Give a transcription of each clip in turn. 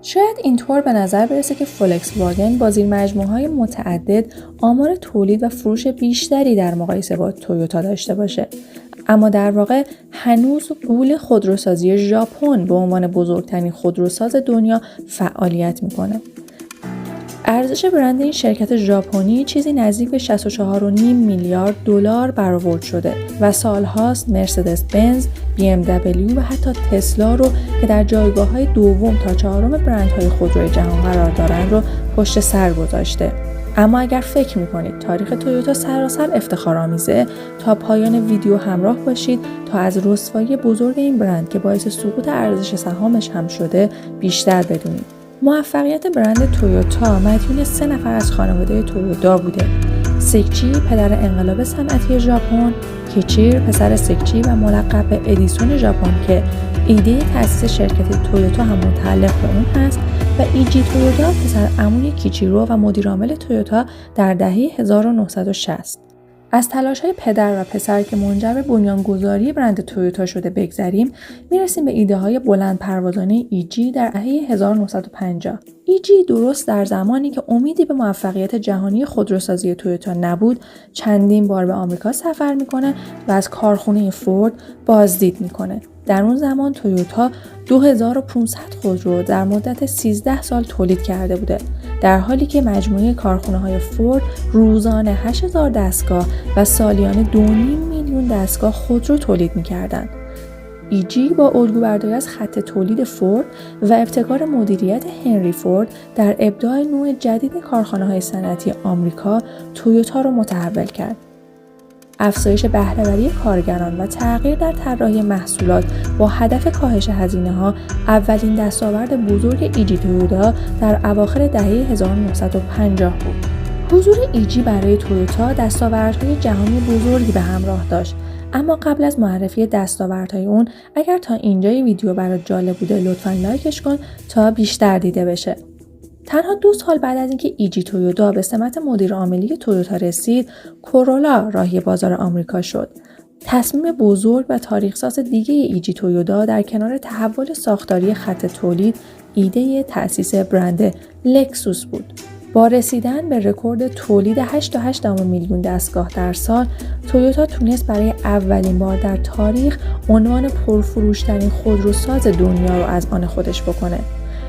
شاید اینطور به نظر برسه که فولکس واگن با زیرمجموعه‌های متعدد آمار تولید و فروش بیشتری در مقایسه با تویوتا داشته باشه. اما در واقع هنوز غول خودروسازی ژاپن به عنوان بزرگترین خودروساز دنیا فعالیت میکنه. ارزش برند این شرکت ژاپنی چیزی نزدیک به 64.5 میلیارد دلار برآورد شده و سالهاست مرسدس بنز، BMW و حتی تسلا رو که در جایگاه‌های دوم تا چهارم برندهای خودروی جهان قرار دارن رو پشت سر گذاشته. اما اگر فکر می‌کنید تاریخ تویوتا سراسر افتخارآمیزه، تا پایان ویدیو همراه باشید تا از رسوایی بزرگ این برند که باعث سقوط ارزش سهامش هم شده بیشتر بدونید. موفقیت برند تویوتا مدیون 3 نفر از خانواده تویوتا بوده. سیکچی پدر انقلاب صنعتی ژاپن، کیچیر پسر سیکچی و ملقب به ادیسون ژاپن که ایده تأسیس شرکت تویوتا هم متعلق به اون هست، و ایجی تویوتا پسر عموی کیچیرو و مدیرعامل تویوتا در دهه 1960. از تلاش‌های پدر و پسر که منجر به بنیانگذاری برند تویوتا شده بگذریم، میرسیم به ایده‌های بلند پروازانه ایجی در دهه 1950. ایجی درست در زمانی که امیدی به موفقیت جهانی خودروسازی تویوتا نبود، چندین بار به آمریکا سفر میکنه و از کارخونه فورد بازدید میکنه. در اون زمان تویوتا 2500 خودرو در مدت 13 سال تولید کرده بوده، در حالی که مجموعه کارخانه‌های فورد روزانه 8000 دستگاه و سالیانه 2.5 میلیون دستگاه خودرو تولید می‌کردند. ایجی با الگوبرداری از خط تولید فورد و ابتکار مدیریت هنری فورد در ابداع نوع جدید کارخانه‌های صنعتی آمریکا تویوتا را متحول کرد. افزایش بهره‌وری کارگران و تغییر در طراحی محصولات با هدف کاهش هزینه‌ها اولین دستاورد بزرگ ایجی تویوتا در اواخر دهه 1950 بود. حضور ایجی برای تویوتا دستاوردهای جهانی بزرگی به همراه داشت، اما قبل از معرفی دستاوردهای اون، اگر تا اینجای ویدیو برات جالب بوده لطفاً لایکش کن تا بیشتر دیده بشه. تنها 2 سال بعد از اینکه ایجی تویوتا به سمت مدیر عاملی تویوتا رسید، کورولا راهی بازار آمریکا شد. تصمیم بزرگ و تاریخ‌ساز دیگه ایجی تویوتا در کنار تحول ساختاری خط تولید، ایده تأسیس برند لکسوس بود. با رسیدن به رکورد تولید 8.8 میلیون دستگاه در سال، تویوتا تونست برای اولین بار در تاریخ عنوان پرفروش‌ترین خودروساز دنیا رو از آن خودش بکنه.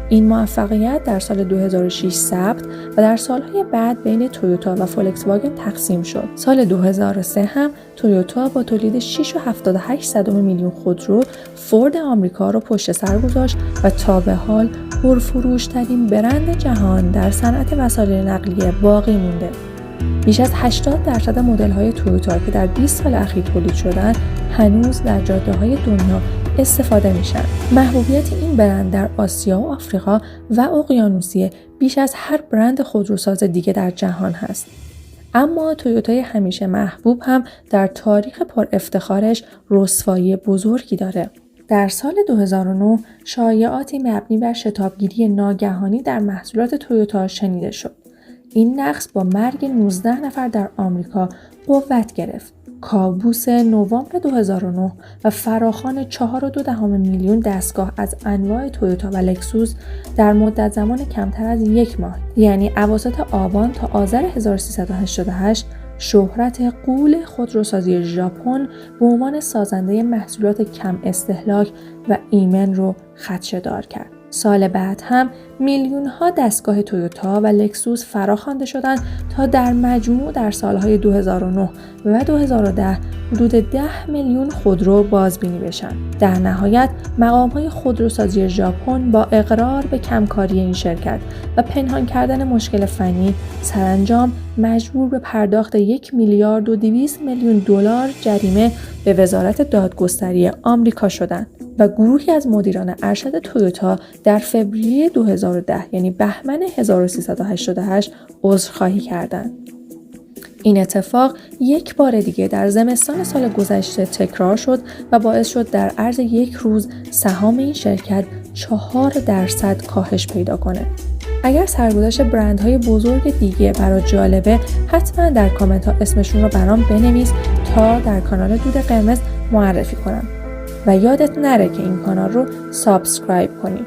این موفقیت در سال 2006 ثبت و در سالهای بعد بین تویوتا و فولکس واگن تقسیم شد. سال 2003 هم تویوتا با تولید 6.78 میلیون خودرو فورد آمریکا را پشت سر گذاشت و تا به حال پرفروش‌ترین برند جهان در صنعت وسایل نقلیه باقی مونده. بیش از 80% مدل‌های تویوتا که در 20 سال اخیر تولید شدن هنوز در جاده‌های دنیا استفاده میشن. محبوبیت این برند در آسیا و آفریقا و اقیانوسیه بیش از هر برند خودروساز دیگه در جهان هست. اما تویوتای همیشه محبوب هم در تاریخ پر افتخارش رسوایی بزرگی داره. در سال 2009 شایعاتی مبنی بر شتابگیری ناگهانی در محصولات تویوتا شنیده شد. این نقص با مرگ 19 نفر در آمریکا قوت گرفت. کابوس نوامبر 2009 و فراخوان 4.2 میلیون دستگاه از انواع تویوتا و لکسوس در مدت زمان کمتر از 1 ماه، یعنی اواسط آبان تا آذر 1388، شهرت غول خودروسازی ژاپن به عنوان سازنده محصولات کم استهلاک و ایمن رو خدشه‌دار کرد. سال بعد هم میلیون ها دستگاه تویوتا و لکسوس فراخوانده شدند تا در مجموع در سالهای 2009 و 2010 حدود 10 میلیون خودرو بازبینی بشن. در نهایت مقام‌های خودروسازی ژاپن با اقرار به کمکاری این شرکت و پنهان کردن مشکل فنی سرانجام مجبور به پرداخت 1 میلیارد و 200 میلیون دلار جریمه به وزارت دادگستری آمریکا شدند و گروهی از مدیران ارشد تویوتا در فوریه 2010 یعنی بهمن 1388 عذرخواهی کردند. این اتفاق یک بار دیگه در زمستان سال گذشته تکرار شد و باعث شد در عرض 1 روز سهام این شرکت 4% کاهش پیدا کنه. اگر سرگذشت برندهای بزرگ دیگه برات جالبه، حتما در کامنت ها اسمشون رو برام بنویس تا در کانال دود قرمز معرفی کنم. و یادت نره که این کانال رو سابسکرایب کنی.